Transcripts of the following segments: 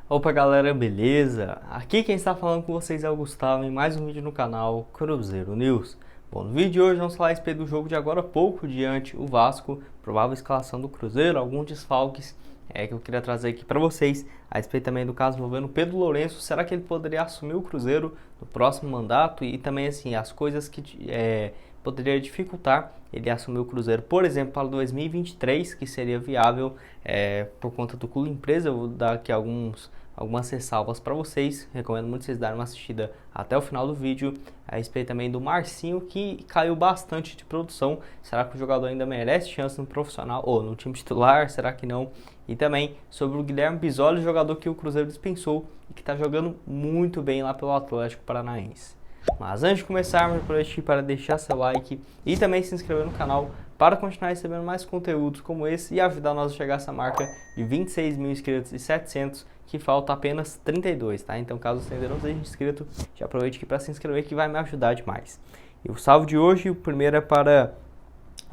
Opa galera, beleza? Aqui quem está falando com vocês é o Gustavo em mais um vídeo no canal Cruzeiro News. Bom, no vídeo de hoje vamos falar a respeito do jogo de agora há pouco diante o Vasco, provável escalação do Cruzeiro, alguns desfalques que eu queria trazer aqui para vocês, a respeito também do caso envolvendo Pedro Lourenço. Será que ele poderia assumir o Cruzeiro no próximo mandato? E também assim, as coisas que poderia dificultar ele assumir o Cruzeiro, por exemplo, para 2023, que seria viável por conta do clube empresa. Eu vou dar aqui algumas ressalvas para vocês. Recomendo muito vocês darem uma assistida até o final do vídeo. A respeito também do Marcinho, que caiu bastante de produção. Será que o jogador ainda merece chance no profissional ou no time titular? Será que não? E também sobre o Guilherme Bisoli, jogador que o Cruzeiro dispensou e que está jogando muito bem lá pelo Atlético Paranaense. Mas antes de começarmos, aproveite para deixar seu like e também se inscrever no canal para continuar recebendo mais conteúdos como esse e ajudar nós a chegar a essa marca de 26 mil inscritos e 700, que falta apenas 32, tá? Então caso você ainda não seja inscrito, já aproveite aqui para se inscrever, que vai me ajudar demais. E o salve de hoje, o primeiro é para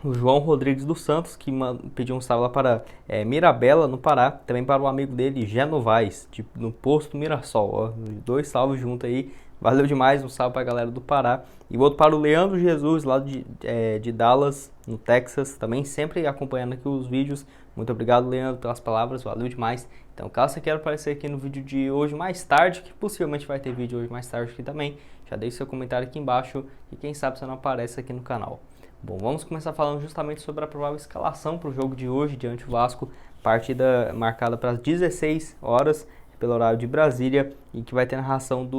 o João Rodrigues dos Santos, que pediu um salve lá para Mirabela, no Pará. Também para o amigo dele, Genovais, no posto Mirassol. Ó, dois salves juntos aí. Valeu demais, um salve para a galera do Pará. E outro para o Leandro Jesus, lá de Dallas, no Texas. Também sempre acompanhando aqui os vídeos. Muito obrigado, Leandro, pelas palavras. Valeu demais. Então, caso você queira aparecer aqui no vídeo de hoje mais tarde, que possivelmente vai ter vídeo hoje mais tarde aqui também, já deixe seu comentário aqui embaixo e quem sabe você não aparece aqui no canal. Bom, vamos começar falando justamente sobre a provável escalação para o jogo de hoje diante do Vasco, partida marcada para as 16 horas pelo horário de Brasília, e que vai ter narração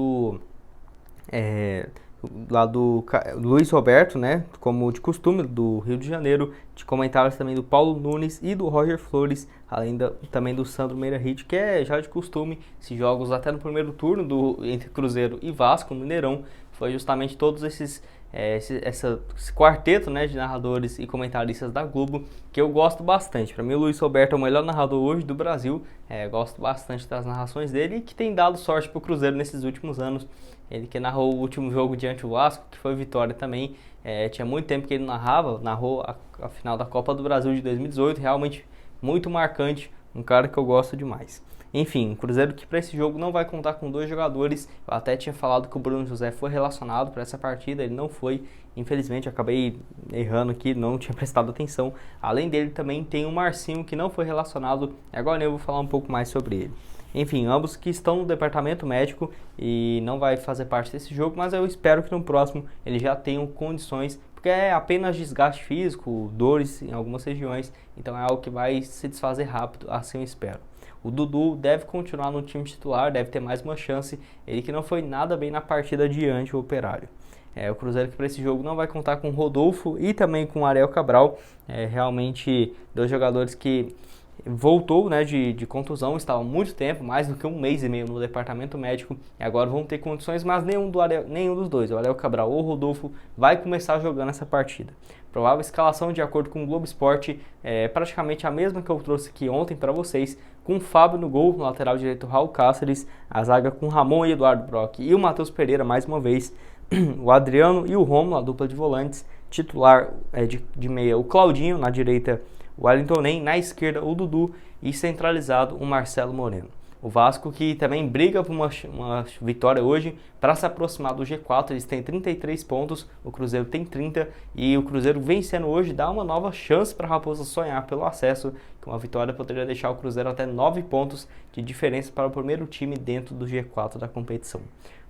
lá do Luiz Roberto, né, como de costume, do Rio de Janeiro, de comentários também do Paulo Nunes e do Roger Flores, além também do Sandro Meira Hit, que é já de costume, esses jogos até no primeiro turno entre Cruzeiro e Vasco no Mineirão, foi justamente todos esse quarteto, né, de narradores e comentaristas da Globo, que eu gosto bastante. Para mim, o Luiz Roberto é o melhor narrador hoje do Brasil. Gosto bastante das narrações dele e que tem dado sorte para o Cruzeiro nesses últimos anos. Ele que narrou o último jogo diante do Vasco, que foi vitória também. Tinha muito tempo que ele narrou a final da Copa do Brasil de 2018, realmente muito marcante, um cara que eu gosto demais. Enfim, o Cruzeiro que para esse jogo não vai contar com dois jogadores. Eu até tinha falado que o Bruno José foi relacionado para essa partida, ele não foi, infelizmente. Eu acabei errando aqui, não tinha prestado atenção. Além dele também tem o Marcinho, que não foi relacionado, agora eu vou falar um pouco mais sobre ele. Enfim, ambos que estão no departamento médico e não vai fazer parte desse jogo, mas eu espero que no próximo eles já tenham condições, porque é apenas desgaste físico, dores em algumas regiões, então é algo que vai se desfazer rápido, assim eu espero. O Dudu deve continuar no time titular, deve ter mais uma chance, ele que não foi nada bem na partida diante do Operário. O Cruzeiro que para esse jogo não vai contar com o Rodolfo e também com o Ariel Cabral, realmente dois jogadores que voltou, né, de contusão, estava há muito tempo, mais do que um mês e meio no departamento médico, e agora vão ter condições, mas nenhum dos dois, o Ariel Cabral ou o Rodolfo, vai começar jogando essa partida. Provável escalação, de acordo com o Globo Esporte, é praticamente a mesma que eu trouxe aqui ontem para vocês, com o Fábio no gol, no lateral direito Raul Cáceres, a zaga com Ramon e Eduardo Brock e o Matheus Pereira mais uma vez, o Adriano e o Romulo, a dupla de volantes, titular de meia o Claudinho, na direita o Wellington Nem, na esquerda o Dudu e centralizado o Marcelo Moreno. O Vasco que também briga por uma vitória hoje para se aproximar do G4, eles têm 33 pontos, o Cruzeiro tem 30 e o Cruzeiro vencendo hoje dá uma nova chance para a Raposa sonhar pelo acesso, que uma vitória poderia deixar o Cruzeiro até 9 pontos de diferença para o primeiro time dentro do G4 da competição.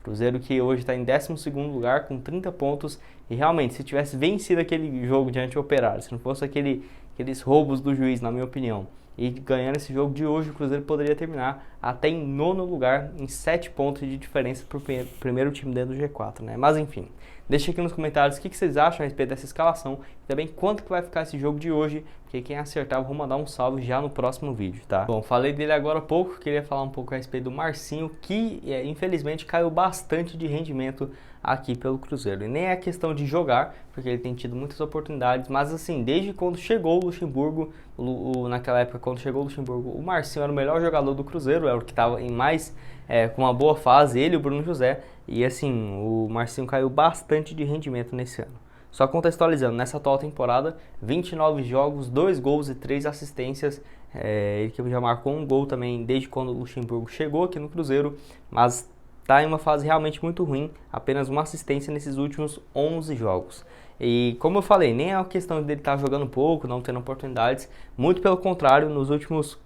Cruzeiro que hoje está em 12º lugar com 30 pontos e realmente se tivesse vencido aquele jogo diante do Operário, se não fosse aqueles roubos do juiz, na minha opinião, e ganhando esse jogo de hoje, o Cruzeiro poderia terminar até em 9º lugar, em 7 pontos de diferença para o primeiro time dentro do G4, né? Mas enfim, deixa aqui nos comentários o que vocês acham a respeito dessa escalação e também quanto que vai ficar esse jogo de hoje, porque quem acertar eu vou mandar um salve já no próximo vídeo, tá? Bom, falei dele agora há pouco, queria falar um pouco a respeito do Marcinho, que infelizmente caiu bastante de rendimento aqui pelo Cruzeiro. E nem é questão de jogar, porque ele tem tido muitas oportunidades, mas assim, desde quando chegou o Luxemburgo, naquela época quando chegou o Luxemburgo, o Marcinho era o melhor jogador do Cruzeiro, era o que estava em mais com uma boa fase, ele e o Bruno José, e assim, o Marcinho caiu bastante de rendimento nesse ano. Só contextualizando, nessa atual temporada, 29 jogos, 2 gols e 3 assistências, Ele que já marcou um gol também desde quando o Luxemburgo chegou aqui no Cruzeiro, mas está em uma fase realmente muito ruim, apenas uma assistência nesses últimos 11 jogos. E como eu falei, nem é uma questão dele estar jogando pouco, não tendo oportunidades, muito pelo contrário, nos últimos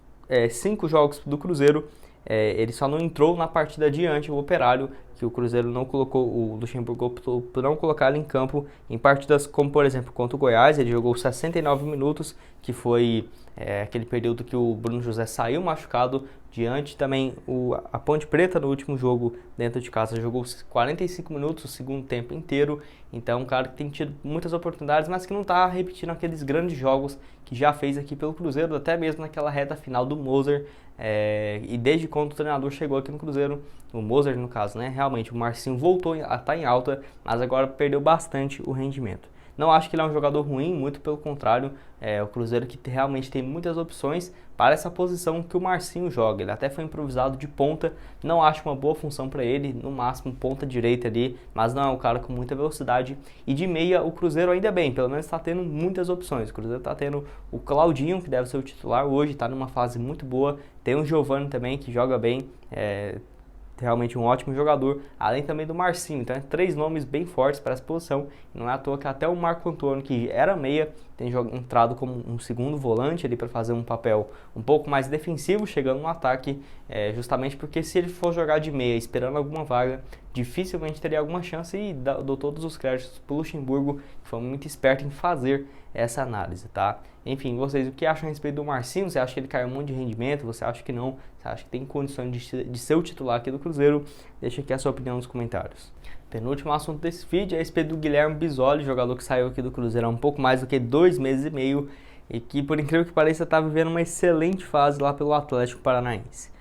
5 jogos do Cruzeiro, ele só não entrou na partida diante o Operário, que o Cruzeiro não colocou, o Luxemburgo optou por não colocar ele em campo em partidas como, por exemplo, contra o Goiás. Ele jogou 69 minutos, que foi aquele período que o Bruno José saiu machucado. Diante também a Ponte Preta no último jogo dentro de casa jogou 45 minutos, o segundo tempo inteiro. Então um cara que tem tido muitas oportunidades, mas que não está repetindo aqueles grandes jogos que já fez aqui pelo Cruzeiro, até mesmo naquela reta final do Moser. E desde quando o treinador chegou aqui no Cruzeiro, o Moser no caso, né? Realmente o Marcinho voltou a estar em alta, mas agora perdeu bastante o rendimento. Não acho que ele é um jogador ruim, muito pelo contrário, o Cruzeiro que realmente tem muitas opções para essa posição que o Marcinho joga. Ele até foi improvisado de ponta, não acho uma boa função para ele, no máximo ponta direita ali, mas não é um cara com muita velocidade. E de meia o Cruzeiro ainda bem, pelo menos está tendo muitas opções. O Cruzeiro está tendo o Claudinho, que deve ser o titular hoje, está numa fase muito boa, tem o Giovani também, que joga bem, realmente um ótimo jogador, além também do Marcinho. Então, 3 nomes bem fortes para essa posição. E não é à toa que até o Marco Antônio, que era meia, tem entrado como um segundo volante ali para fazer um papel um pouco mais defensivo, chegando no ataque, justamente porque se ele for jogar de meia esperando alguma vaga, dificilmente teria alguma chance. E dou todos os créditos para o Luxemburgo, que foi muito esperto em fazer essa análise, tá? Enfim, vocês, o que acham a respeito do Marcinho? Você acha que ele caiu muito de rendimento? Você acha que não? Você acha que tem condições de ser o titular aqui do Cruzeiro? Deixa aqui a sua opinião nos comentários. Penúltimo assunto desse vídeo é a respeito do Guilherme Bisoli, jogador que saiu aqui do Cruzeiro há um pouco mais do que 2 meses e meio e que, por incrível que pareça, está vivendo uma excelente fase lá pelo Atlético Paranaense.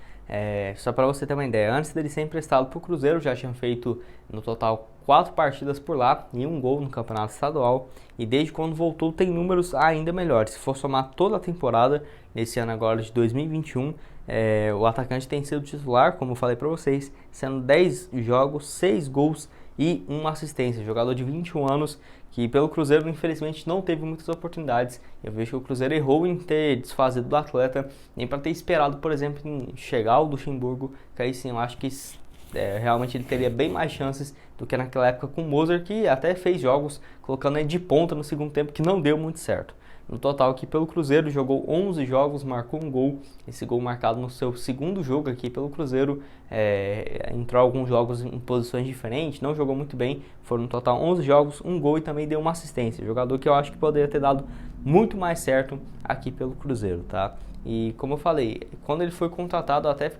Só para você ter uma ideia, antes dele ser emprestado para o Cruzeiro, já tinha feito no total 4 partidas por lá e 1 gol no Campeonato Estadual, e desde quando voltou tem números ainda melhores. Se for somar toda a temporada, nesse ano agora de 2021, o atacante tem sido titular, como eu falei para vocês, sendo 10 jogos, 6 gols e 1 assistência. Jogador de 21 anos que pelo Cruzeiro infelizmente não teve muitas oportunidades. Eu vejo que o Cruzeiro errou em ter desfazido do atleta, nem para ter esperado, por exemplo, em chegar ao Luxemburgo, que aí sim eu acho que realmente ele teria bem mais chances do que naquela época com o Moser, que até fez jogos colocando ele de ponta no segundo tempo, que não deu muito certo. No total aqui pelo Cruzeiro, jogou 11 jogos, marcou um gol. Esse gol marcado no seu segundo jogo aqui pelo Cruzeiro. Entrou alguns jogos em posições diferentes, não jogou muito bem. Foram no total 11 jogos, um gol e também deu uma assistência. Jogador que eu acho que poderia ter dado muito mais certo aqui pelo Cruzeiro, tá? E como eu falei, quando ele foi contratado, eu até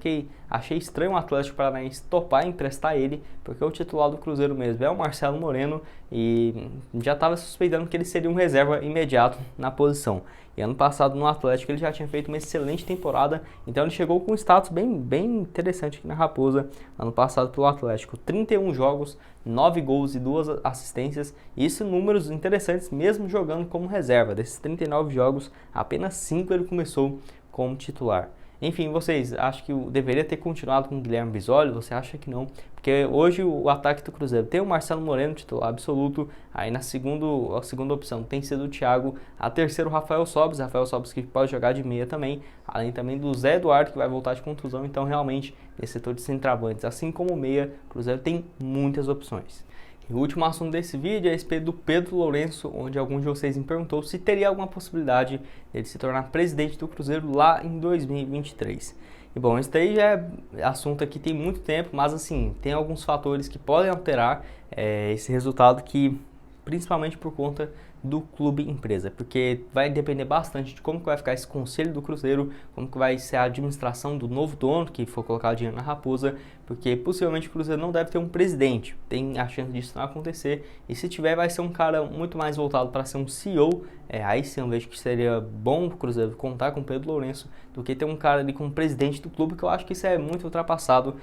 achei estranho o Atlético Paranaense topar emprestar ele, porque o titular do Cruzeiro mesmo é o Marcelo Moreno, e já estava suspeitando que ele seria um reserva imediato na posição. E ano passado no Atlético ele já tinha feito uma excelente temporada, então ele chegou com um status bem interessante aqui na Raposa, ano passado pelo Atlético. 31 jogos, 9 gols e 2 assistências, e isso números interessantes mesmo jogando como reserva. Desses 39 jogos, apenas 5 ele começou como titular. Enfim, vocês acham que deveria ter continuado com o Guilherme Bisoli? Você acha que não? Porque hoje o ataque do Cruzeiro tem o Marcelo Moreno, titular absoluto. Aí a segunda opção tem sido o Thiago. A terceira o Rafael Sobis que pode jogar de meia também. Além também do Zé Eduardo, que vai voltar de contusão. Então realmente, nesse setor de centroavantes, assim como o meia, o Cruzeiro tem muitas opções. E o último assunto desse vídeo é a respeito do Pedro Lourenço, onde alguns de vocês me perguntou se teria alguma possibilidade dele se tornar presidente do Cruzeiro lá em 2023. E bom, isso daí já é assunto aqui tem muito tempo, mas assim, tem alguns fatores que podem alterar esse resultado, que principalmente por conta do clube empresa, porque vai depender bastante de como que vai ficar esse conselho do Cruzeiro, como que vai ser a administração do novo dono que for colocar dinheiro na Raposa, porque possivelmente o Cruzeiro não deve ter um presidente, tem a chance disso não acontecer, e se tiver vai ser um cara muito mais voltado para ser um CEO. Aí sim eu vejo que seria bom o Cruzeiro contar com o Pedro Lourenço do que ter um cara ali como presidente do clube, que eu acho que isso é muito ultrapassado.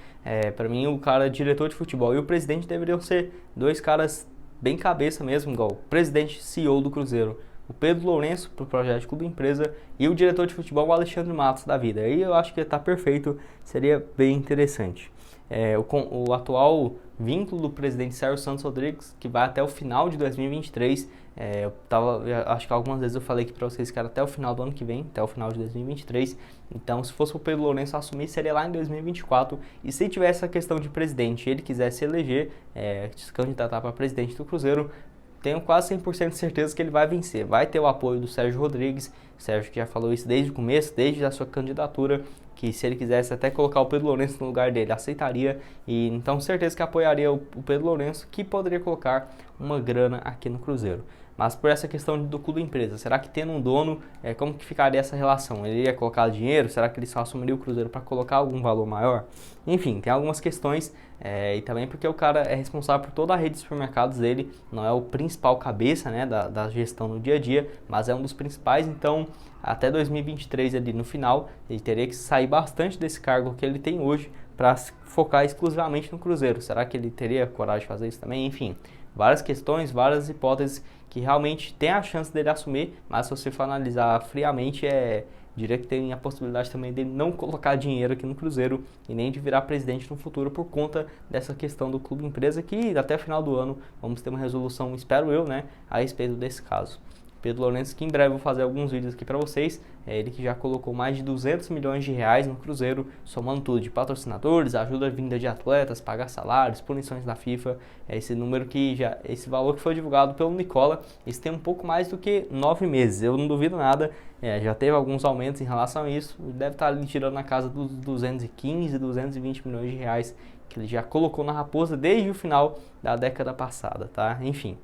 Para mim o cara diretor de futebol e o presidente deveriam ser 2 caras bem cabeça mesmo, igual o presidente CEO do Cruzeiro, o Pedro Lourenço para o projeto Clube Empresa, e o diretor de futebol, o Alexandre Matos da vida. Aí eu acho que está perfeito, seria bem interessante. O atual vínculo do presidente Sérgio Santos Rodrigues, que vai até o final de 2023, Acho que algumas vezes eu falei aqui pra vocês que era até o final do ano que vem, até o final de 2023. Então, se fosse o Pedro Lourenço assumir, seria lá em 2024. E se tivesse a questão de presidente e ele quisesse eleger, se candidatar para presidente do Cruzeiro, tenho quase 100% de certeza que ele vai vencer. Vai ter o apoio do Sérgio Rodrigues. Sérgio que já falou isso desde o começo, desde a sua candidatura, que se ele quisesse até colocar o Pedro Lourenço no lugar dele, aceitaria. E então certeza que apoiaria o Pedro Lourenço, que poderia colocar uma grana aqui no Cruzeiro. Mas por essa questão do clube empresa, será que tendo um dono, como que ficaria essa relação? Ele ia colocar dinheiro? Será que ele só assumiria o Cruzeiro para colocar algum valor maior? Enfim, tem algumas questões, e também porque o cara é responsável por toda a rede de supermercados dele, não é o principal cabeça, né, da gestão no dia a dia, mas é um dos principais. Então até 2023 ali no final, ele teria que sair bastante desse cargo que ele tem hoje para focar exclusivamente no Cruzeiro. Será que ele teria coragem de fazer isso também? Enfim, várias questões, várias hipóteses que realmente tem a chance dele assumir, mas se você for analisar friamente, diria que tem a possibilidade também dele não colocar dinheiro aqui no Cruzeiro e nem de virar presidente no futuro por conta dessa questão do clube empresa, que até o final do ano vamos ter uma resolução, espero eu, né, a respeito desse caso. Pedro Lourenço, que em breve eu vou fazer alguns vídeos aqui para vocês, ele que já colocou mais de 200 milhões de reais no Cruzeiro, somando tudo de patrocinadores, ajuda vinda de atletas, pagar salários, punições da FIFA, esse número esse valor que foi divulgado pelo Nicola, isso tem um pouco mais do que 9 meses, eu não duvido nada, já teve alguns aumentos em relação a isso, deve estar ali tirando na casa dos 215, 220 milhões de reais que ele já colocou na Raposa desde o final da década passada, tá? Enfim.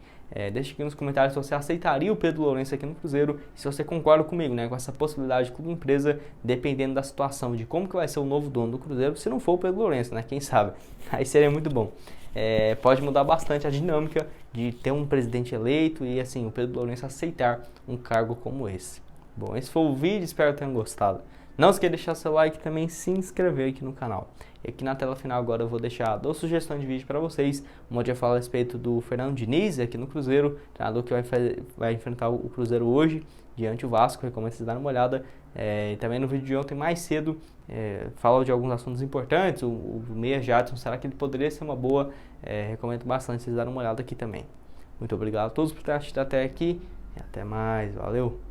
Deixa aqui nos comentários se você aceitaria o Pedro Lourenço aqui no Cruzeiro e se você concorda comigo, né, com essa possibilidade de clube empresa, dependendo da situação, de como que vai ser o novo dono do Cruzeiro, se não for o Pedro Lourenço, né, quem sabe, aí seria muito bom. Pode mudar bastante a dinâmica de ter um presidente eleito e assim, o Pedro Lourenço aceitar um cargo como esse. Bom, esse foi o vídeo, espero que tenham gostado. Não esqueça de deixar seu like e também se inscrever aqui no canal. E aqui na tela final agora eu vou deixar 2 sugestões de vídeo para vocês. Uma eu falo a respeito do Fernando Diniz aqui no Cruzeiro, treinador que vai enfrentar o Cruzeiro hoje diante do Vasco, recomendo vocês darem uma olhada. E também no vídeo de ontem mais cedo, falo de alguns assuntos importantes, o Meia Jadson, será que ele poderia ser uma boa? Recomendo bastante vocês darem uma olhada aqui também. Muito obrigado a todos por ter assistido até aqui e até mais, valeu!